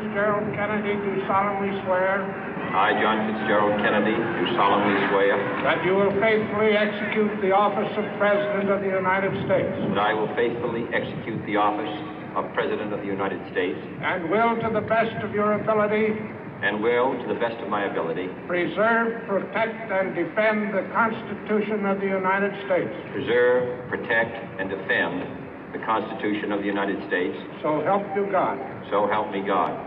Fitzgerald Kennedy, do solemnly swear. I, John Fitzgerald Kennedy, do solemnly swear. That you will faithfully execute the office of President of the United States. That I will faithfully execute the office of President of the United States. And will, to the best of your ability. And will, to the best of my ability. Preserve, protect, and defend the Constitution of the United States. Preserve, protect, and defend the Constitution of the United States. So help you God. So help me God.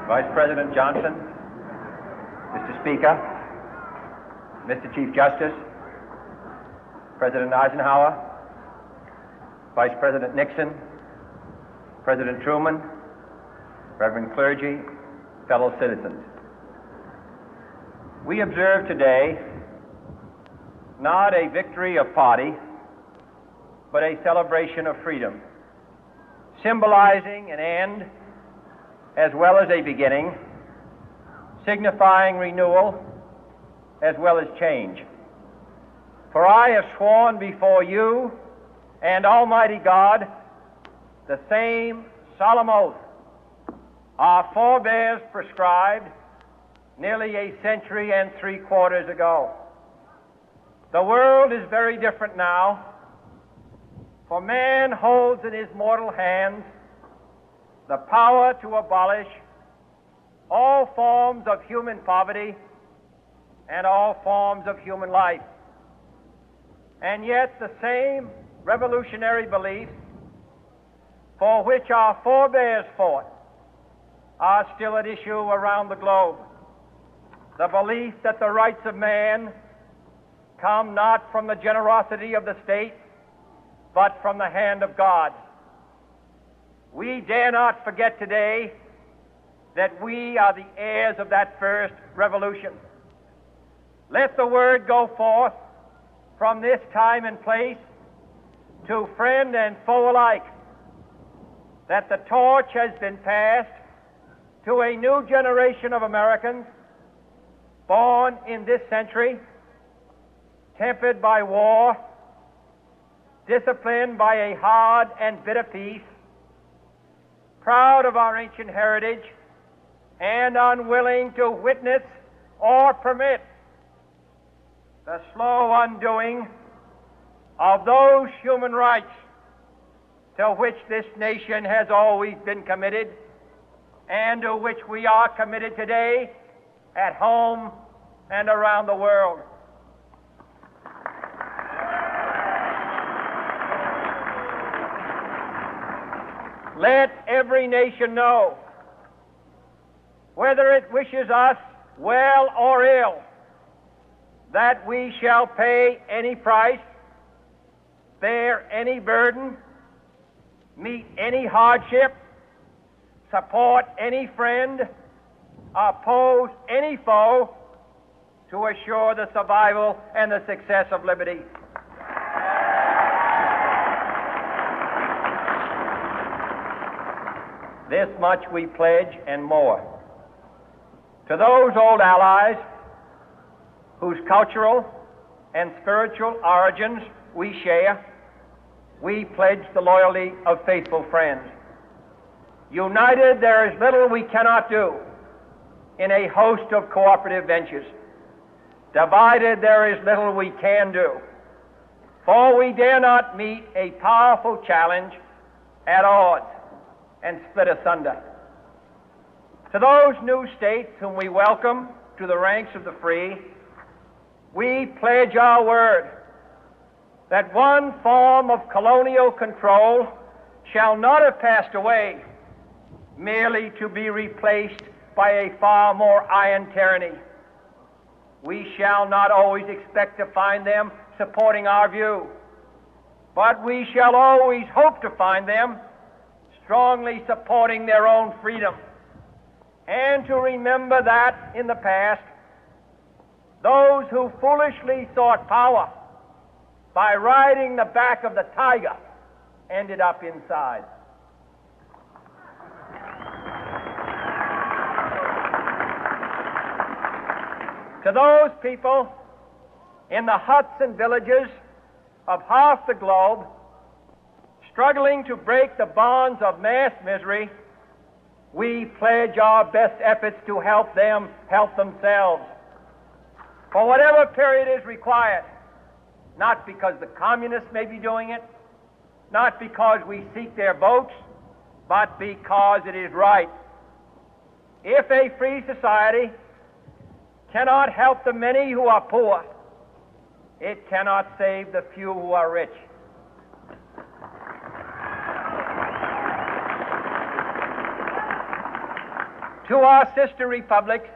Vice President Johnson, Mr. Speaker, Mr. Chief Justice, President Eisenhower, Vice President Nixon, President Truman, Reverend clergy, fellow citizens. We observe today not a victory of party, but a celebration of freedom, symbolizing an end as well as a beginning, signifying renewal as well as change. For I have sworn before you and Almighty God the same solemn oath our forebears prescribed nearly a century and 3/4 ago. The world is very different now, for man holds in his mortal hands the power to abolish all forms of human poverty and all forms of human life. And yet the same revolutionary beliefs for which our forebears fought are still at issue around the globe. The belief that the rights of man come not from the generosity of the state, but from the hand of God. We dare not forget today that we are the heirs of that first revolution. Let the word go forth from this time and place to friend and foe alike that the torch has been passed to a new generation of Americans born in this century, tempered by war, disciplined by a hard and bitter peace, proud of our ancient heritage, and unwilling to witness or permit the slow undoing of those human rights to which this nation has always been committed and to which we are committed today at home and around the world. Let every nation know, whether it wishes us well or ill, that we shall pay any price, bear any burden, meet any hardship, support any friend, oppose any foe to assure the survival and the success of liberty. This much we pledge and more. To those old allies whose cultural and spiritual origins we share, we pledge the loyalty of faithful friends. United, there is little we cannot do in a host of cooperative ventures. Divided, there is little we can do, for we dare not meet a powerful challenge at odds and split asunder. To those new states whom we welcome to the ranks of the free, we pledge our word that one form of colonial control shall not have passed away merely to be replaced by a far more iron tyranny. We shall not always expect to find them supporting our view, but we shall always hope to find them strongly supporting their own freedom, and to remember that in the past, those who foolishly sought power by riding the back of the tiger ended up inside. To those people in the huts and villages of half the globe struggling to break the bonds of mass misery, we pledge our best efforts to help them help themselves for whatever period is required, not because the communists may be doing it, not because we seek their votes, but because it is right. If a free society cannot help the many who are poor, it cannot save the few who are rich. To our sister republics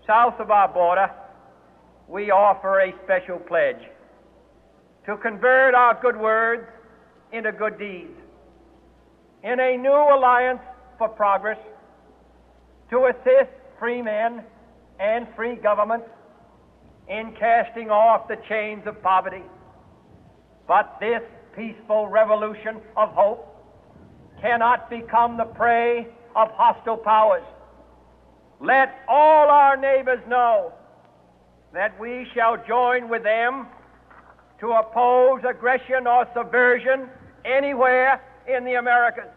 south of our border, we offer a special pledge to convert our good words into good deeds, in a new alliance for progress, to assist free men and free governments in casting off the chains of poverty. But this peaceful revolution of hope cannot become the prey of hostile powers. Let all our neighbors know that we shall join with them to oppose aggression or subversion anywhere in the Americas.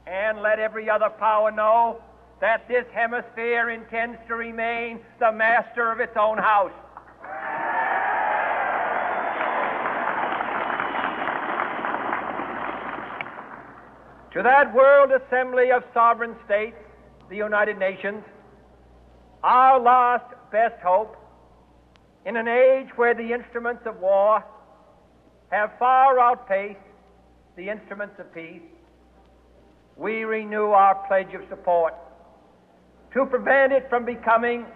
And let every other power know that this hemisphere intends to remain the master of its own house. To that world assembly of sovereign states, the United Nations, our last best hope, in an age where the instruments of war have far outpaced the instruments of peace, we renew our pledge of support to prevent it from becoming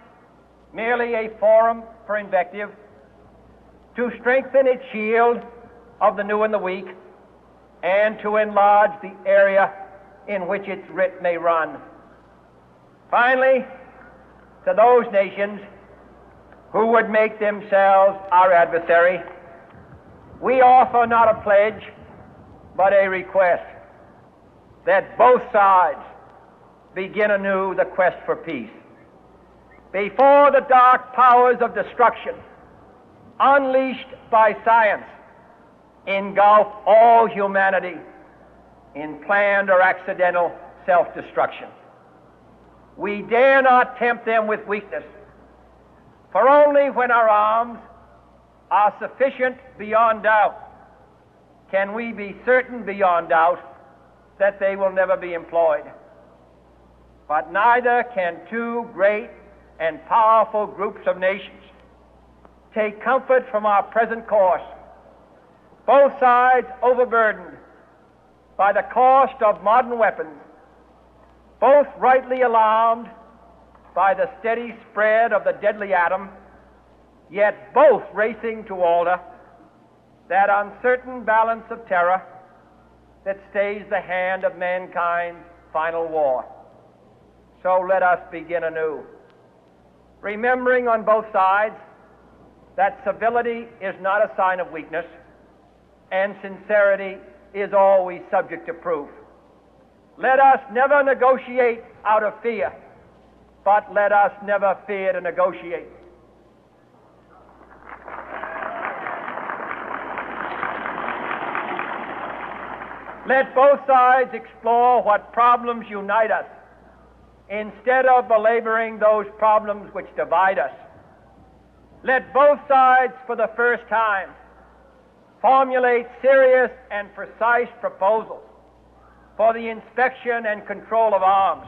merely a forum for invective, to strengthen its shield of the new and the weak, and to enlarge the area in which its writ may run. Finally, to those nations who would make themselves our adversary, we offer not a pledge, but a request that both sides begin anew the quest for peace. Before the dark powers of destruction, unleashed by science, engulf all humanity in planned or accidental self-destruction, we dare not tempt them with weakness, for only when our arms are sufficient beyond doubt can we be certain beyond doubt that they will never be employed. But neither can two great and powerful groups of nations take comfort from our present course, both sides overburdened by the cost of modern weapons, both rightly alarmed by the steady spread of the deadly atom, yet both racing to alter that uncertain balance of terror that stays the hand of mankind's final war. So let us begin anew, remembering on both sides that civility is not a sign of weakness, and sincerity is always subject to proof. Let us never negotiate out of fear, but let us never fear to negotiate. Let both sides explore what problems unite us, instead of belaboring those problems which divide us. Let both sides, for the first time, formulate serious and precise proposals for the inspection and control of arms,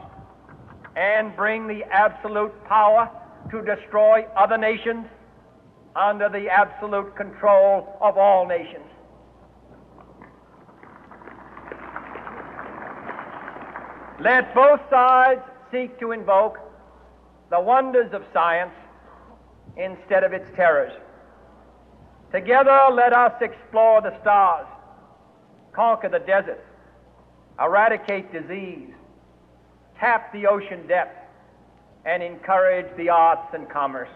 and bring the absolute power to destroy other nations under the absolute control of all nations. Let both sides seek to invoke the wonders of science instead of its terrors. Together, let us explore the stars, conquer the deserts, eradicate disease, tap the ocean depths, and encourage the arts and commerce.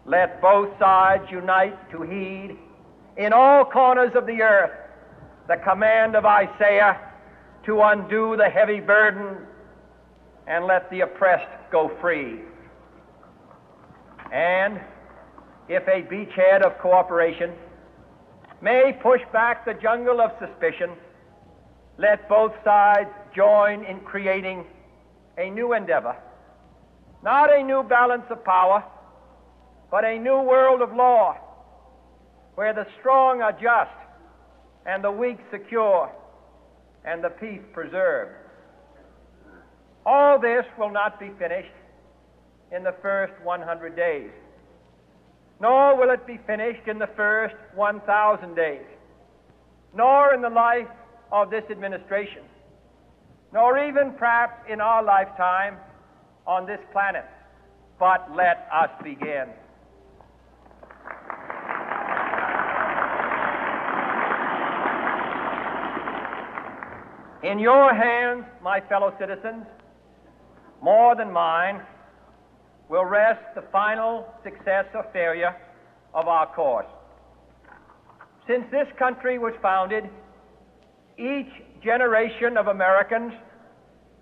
Let both sides unite to heed in all corners of the earth the command of Isaiah to undo the heavy burden and let the oppressed go free. And if a beachhead of cooperation may push back the jungle of suspicion, let both sides join in creating a new endeavor, not a new balance of power, but a new world of law, where the strong are just and the weak secure and the peace preserved. All this will not be finished in the first 100 days, nor will it be finished in the first 1,000 days, nor in the life of this administration, nor even perhaps in our lifetime on this planet. But let us begin. In your hands, my fellow citizens, more than mine, will rest the final success or failure of our course. Since this country was founded, each generation of Americans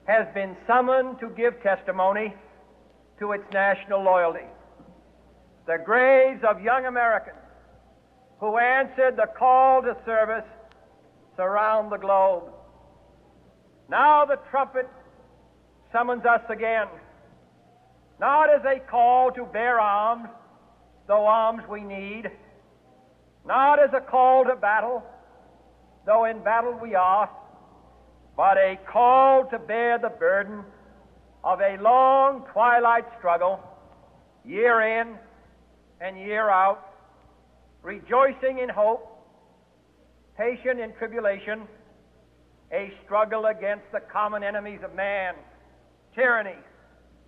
has been summoned to give testimony to its national loyalty. The graves of young Americans who answered the call to service surround the globe. Now the trumpet summons us again, not as a call to bear arms, though arms we need, not as a call to battle, though in battle we are, but a call to bear the burden of a long twilight struggle, year in and year out, rejoicing in hope, patient in tribulation, a struggle against the common enemies of man, tyranny,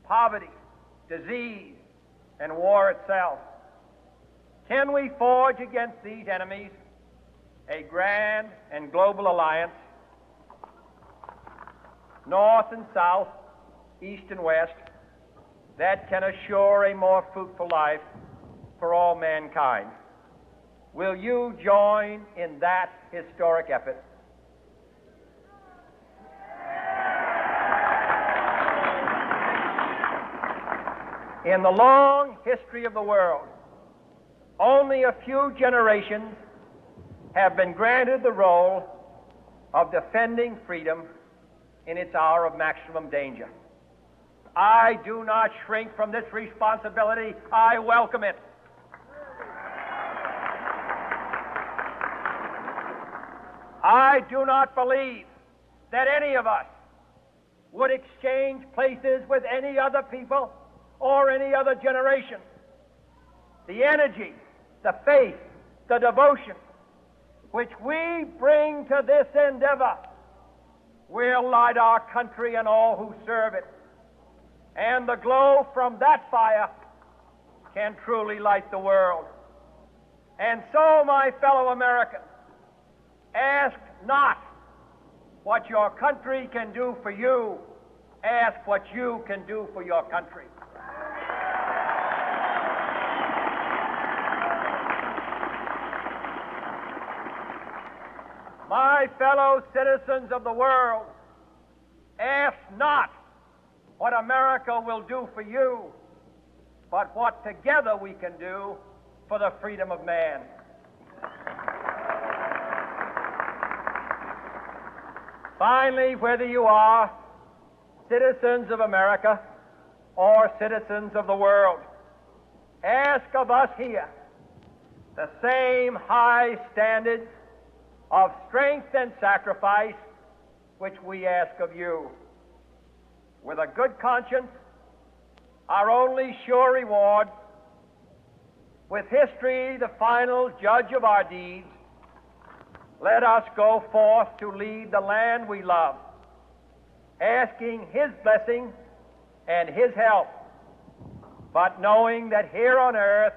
poverty, disease, and war itself. Can we forge against these enemies a grand and global alliance, north and south, east and west, that can assure a more fruitful life for all mankind? Will you join in that historic effort? In the long history of the world, only a few generations have been granted the role of defending freedom in its hour of maximum danger. I do not shrink from this responsibility. I welcome it. I do not believe that any of us would exchange places with any other people or any other generation. The energy, the faith, the devotion which we bring to this endeavor will light our country and all who serve it. And the glow from that fire can truly light the world. And so, my fellow Americans, ask not what your country can do for you, ask what you can do for your country. My fellow citizens of the world, ask not what America will do for you, but what together we can do for the freedom of man. Finally, whether you are citizens of America or citizens of the world, ask of us here the same high standards of strength and sacrifice which we ask of you. With a good conscience, our only sure reward, with history the final judge of our deeds, let us go forth to lead the land we love, asking His blessing and His help, but knowing that here on earth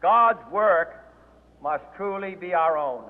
God's work must truly be our own.